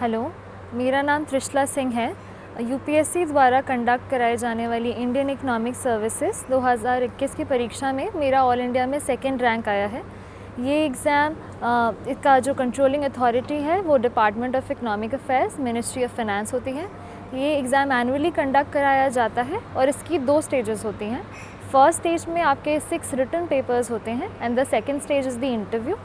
Hello, मेरा नाम त्रिशला सिंह है। यूपीएससी द्वारा कंडक्ट कराई जाने वाली इंडियन इकोनॉमिक सर्विसेज 2021 की परीक्षा में मेरा ऑल इंडिया में सेकंड रैंक आया है। ये एग्ज़ाम इसका जो कंट्रोलिंग अथॉरिटी है वो department of economic affairs, ministry of finance होती है। ये एग्ज़ाम एनुअली कंडक्ट कराया जाता है और इसकी 2 स्टेजेस होती हैं। फर्स्ट स्टेज में आपके 6 रिटन पेपर्स होते हैं and the second stage is the interview.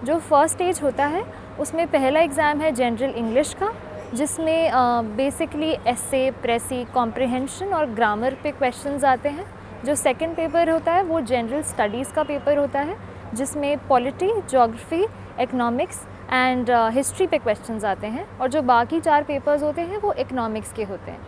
जो फर्स्ट स्टेज होता है उसमें पहला एग्ज़ाम है जनरल इंग्लिश का, जिसमें बेसिकली एसे, प्रेसी, कॉम्प्रिहेंशन और ग्रामर पे क्वेश्चंस आते हैं। जो सेकंड पेपर होता है वो जनरल स्टडीज़ का पेपर होता है, जिसमें polity, geography, economics and history पे क्वेश्चंस आते हैं। और जो बाकी 4 पेपर्स होते हैं वो इकोनॉमिक्स के होते हैं।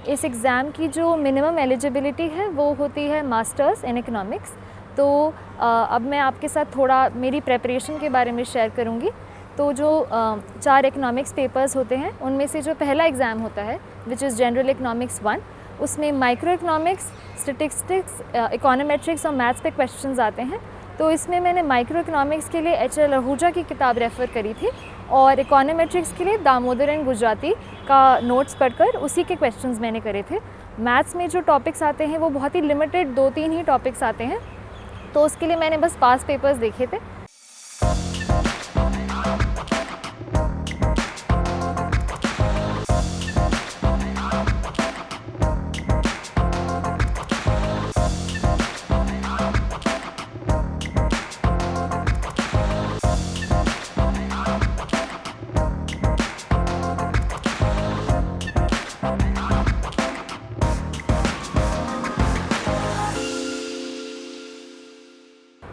इस एग्ज़ाम की जो मिनिमम एलिजिबिलिटी है वो होती है मास्टर्स इन इकोनॉमिक्स। तो अब मैं आपके साथ थोड़ा मेरी प्रेपरेशन के बारे में शेयर करूँगी। तो जो 4 इकोनॉमिक्स पेपर्स होते हैं उनमें से जो पहला एग्ज़ाम होता है विच इज़ जनरल इकोनॉमिक्स 1, उसमें माइक्रो इकोनॉमिक्स, स्टैटिस्टिक्स, इकोनोमेट्रिक्स और मैथ्स पे क्वेश्चंस आते हैं। तो इसमें मैंने माइक्रो इकोनॉमिक्स के लिए एच.एल. आहूजा की किताब रेफ़र करी थी और इकोनोमेट्रिक्स के लिए दामोदर एंड गुजराती का नोट्स पढ़कर उसी के क्वेश्चंस मैंने करे थे। मैथ्स में जो टॉपिक्स आते हैं वो बहुत ही लिमिटेड 2-3 ही टॉपिक्स आते हैं, तो उसके लिए मैंने बस पास पेपर्स देखे थे।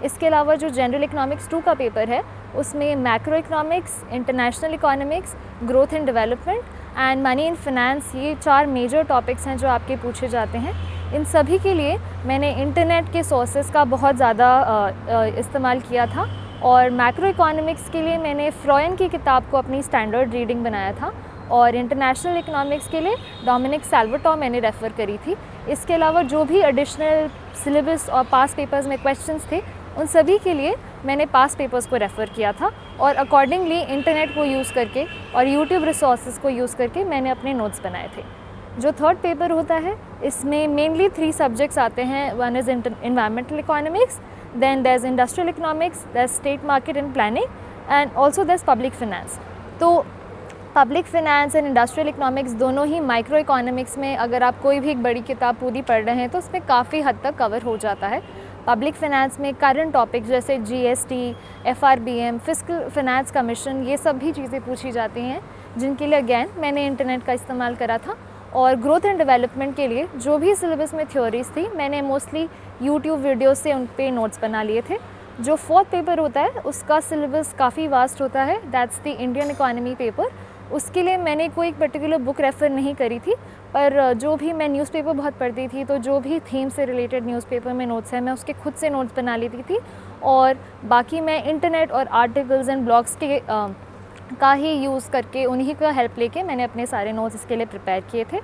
इसके अलावा जो जनरल इकोनॉमिक्स 2 का पेपर है उसमें macro economics, international economics, growth and development and money and finance, ये 4 मेजर टॉपिक्स हैं जो आपके पूछे जाते हैं। इन सभी के लिए मैंने इंटरनेट के सोर्सेज का बहुत ज़्यादा इस्तेमाल किया था और मैक्रो इकोनॉमिक्स के लिए मैंने फ्रॉयन की किताब को अपनी स्टैंडर्ड रीडिंग बनाया था और इंटरनेशनल इकोनॉमिक्स के लिए डोमिनिक सैल्वाटोर मैंने रेफ़र करी थी। इसके अलावा जो भी एडिशनल सिलेबस और पास पेपर्स में क्वेश्चंस थे उन सभी के लिए मैंने पास पेपर्स को रेफ़र किया था और अकॉर्डिंगली इंटरनेट को यूज़ करके और यूट्यूब रिसोर्सेज को यूज़ करके मैंने अपने नोट्स बनाए थे। जो थर्ड पेपर होता है इसमें मेनली 3 सब्जेक्ट्स आते हैं। One is environmental economics, then there is industrial economics, there is state market and planning and also there is public finance. तो public finance and industrial economics दोनों ही माइक्रो इकोनॉमिक्स में अगर आप कोई भी एक बड़ी किताब पूरी पढ़ रहे हैं तो उसमें काफ़ी हद तक कवर हो जाता है। पब्लिक फ़िनांस में करंट टॉपिक जैसे GST, FRBM, fiscal finance commission, ये सब भी चीज़ें पूछी जाती हैं जिनके लिए अगेन मैंने इंटरनेट का इस्तेमाल करा था। और ग्रोथ एंड डेवलपमेंट के लिए जो भी सिलेबस में थ्योरीज थी मैंने मोस्टली यूट्यूब वीडियोस से उन पे नोट्स बना लिए थे। जो फोर्थ पेपर होता है उसका सिलेबस काफ़ी वास्ट होता है, that's the Indian economy paper. उसके लिए मैंने कोई पर्टिकुलर बुक रेफ़र नहीं करी थी, पर जो भी मैं न्यूज़पेपर बहुत पढ़ती थी तो जो भी थीम से रिलेटेड न्यूज़पेपर में नोट्स हैं मैं उसके खुद से नोट्स बना लेती थी और बाकी मैं इंटरनेट और आर्टिकल्स एंड ब्लॉग्स के का ही यूज़ करके उन्हीं का हेल्प लेके मैंने अपने सारे नोट्स इसके लिए प्रिपेयर किए थे।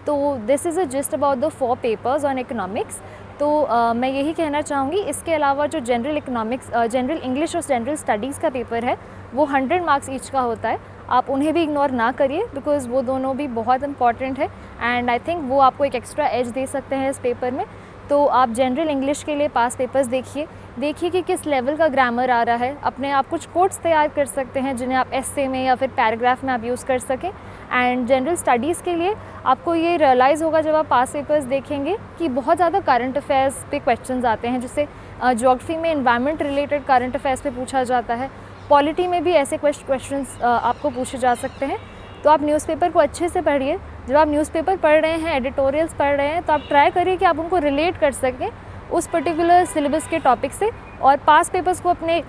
तो this is a just about the 4 papers on economics. तो मैं यही कहना चाहूँगी, इसके अलावा जो जनरल इकोनॉमिक्स, जनरल इंग्लिश और जनरल स्टडीज़ का पेपर है वो 100 मार्क्स ईच का होता है। आप उन्हें भी इग्नोर ना करिए बिकॉज़ वो दोनों भी बहुत इंपॉर्टेंट है एंड आई थिंक वो आपको एक एक्स्ट्रा एज दे सकते हैं इस पेपर में। तो आप जनरल इंग्लिश के लिए पास पेपर्स देखिए कि किस लेवल का ग्रामर आ रहा है। अपने आप कुछ कोट्स तैयार कर सकते हैं जिन्हें आप एस्से में या फिर पैराग्राफ में आप यूज़ कर सकें। एंड जनरल स्टडीज़ के लिए आपको ये रियलाइज़ होगा जब आप पास पेपर्स देखेंगे कि बहुत ज़्यादा करंट अफेयर्स पे क्वेश्चंस आते हैं, जैसे ज्योग्राफी में एनवायरनमेंट रिलेटेड करंट अफेयर्स पे पूछा जाता है, पॉलिटी में भी ऐसे क्वेश्चंस आपको पूछे जा सकते हैं। तो आप न्यूज़पेपर को अच्छे से पढ़िए। जब आप न्यूज़पेपर पढ़ रहे हैं, एडिटोरियल्स पढ़ रहे हैं, तो आप ट्राई करिए कि आप उनको रिलेट कर सकें उस पर्टिकुलर सिलेबस के टॉपिक से और पास पेपर्स को अपने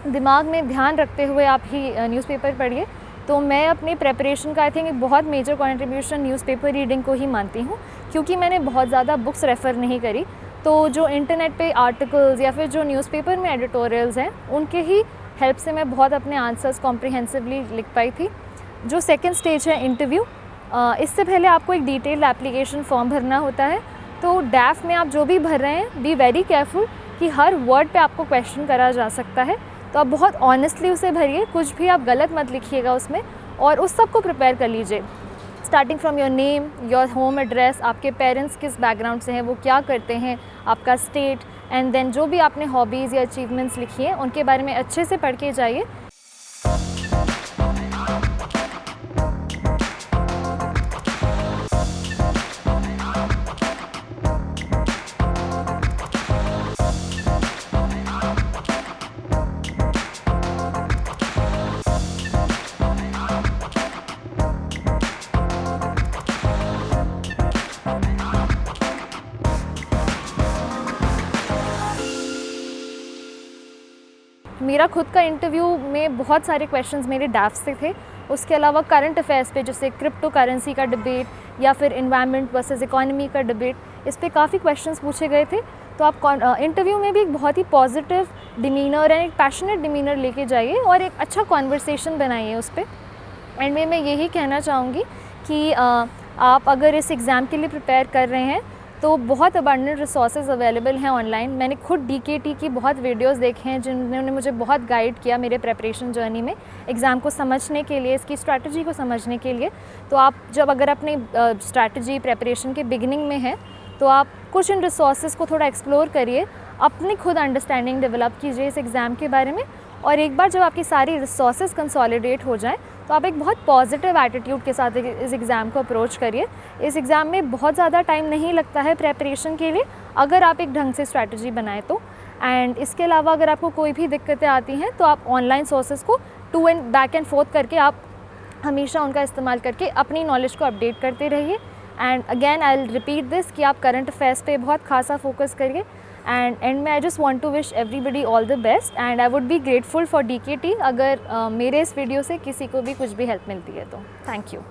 दिमाग में ध्यान रखते हुए आप ही न्यूज़पेपर पढ़िए। तो मैं अपनी प्रेपरेशन का आई थिंक एक बहुत मेजर कंट्रीब्यूशन न्यूज़पेपर रीडिंग को ही मानती हूँ, क्योंकि मैंने बहुत ज़्यादा बुक्स रेफ़र नहीं करी। तो जो इंटरनेट पे आर्टिकल्स या फिर जो न्यूज़पेपर में एडिटोरियल्स हैं उनके ही हेल्प से मैं बहुत अपने आंसर्स कॉम्प्रिहेंसिवली लिख पाई थी। जो सेकंड स्टेज है इंटरव्यू, इससे पहले आपको एक डिटेल्ड एप्लीकेशन फॉर्म भरना होता है। तो डैफ में आप जो भी भर रहे हैं बी वेरी केयरफुल कि हर वर्ड पे आपको क्वेश्चन करा जा सकता है, तो आप बहुत ऑनेस्टली उसे भरिए, कुछ भी आप गलत मत लिखिएगा उसमें। और उस सब को प्रिपेयर कर लीजिए, starting from your name, your home address, आपके पेरेंट्स किस बैकग्राउंड से हैं, वो क्या करते हैं, आपका स्टेट, एंड देन जो भी आपने हॉबीज़ या अचीवमेंट्स लिखी हैं उनके बारे में अच्छे से पढ़ के जाइए। मेरा खुद का इंटरव्यू में बहुत सारे क्वेश्चंस मेरे ड्राफ्ट से थे। उसके अलावा करंट अफेयर्स पे, जैसे क्रिप्टो करेंसी का डिबेट या फिर एनवायरनमेंट वर्सेस इकोनॉमी का डिबेट, इस पे काफ़ी क्वेश्चंस पूछे गए थे। तो आप इंटरव्यू में भी एक बहुत ही पॉजिटिव डिमीनर एंड एक पैशनेट डिमीनर लेके जाइए और एक अच्छा कॉन्वर्सेशन बनाइए उस पर। एंड में मैं यही कहना चाहूँगी कि आप अगर इस एग्ज़ाम के लिए प्रिपेयर कर रहे हैं तो बहुत अबंडेंट रिसोर्सेज अवेलेबल हैं ऑनलाइन। मैंने खुद DKT की बहुत वीडियोस देखे हैं जिन्होंने मुझे बहुत गाइड किया मेरे प्रेपरेशन जर्नी में, एग्ज़ाम को समझने के लिए, इसकी स्ट्रैटेजी को समझने के लिए। तो आप जब अगर अपने स्ट्रैटेजी प्रेपरेशन के बिगिनिंग में है तो आप कुछ इन रिसोर्सेज को थोड़ा एक्सप्लोर करिए, अपनी खुद अंडरस्टैंडिंग डेवलप कीजिए इस एग्ज़ाम के बारे में। और एक बार जब आपकी सारी रिसोर्सेज कंसोलिडेट हो जाएं तो आप एक बहुत पॉजिटिव एटीट्यूड के साथ इस एग्ज़ाम को अप्रोच करिए। इस एग्ज़ाम में बहुत ज़्यादा टाइम नहीं लगता है प्रेपरेशन के लिए, अगर आप एक ढंग से स्ट्रैटेजी बनाएं तो। एंड इसके अलावा अगर आपको कोई भी दिक्कतें आती हैं तो आप ऑनलाइन सोर्सेज को बैक एंड फोर्थ करके आप हमेशा उनका इस्तेमाल करके अपनी नॉलेज को अपडेट करते रहिए। And again I will repeat this कि आप करंट अफेयर्स पे बहुत खासा फोकस करिए। एंड एंड में I just want to wish everybody all the best and I would be grateful for DKT अगर मेरे इस वीडियो से किसी को भी कुछ भी हेल्प मिलती है तो। Thank you.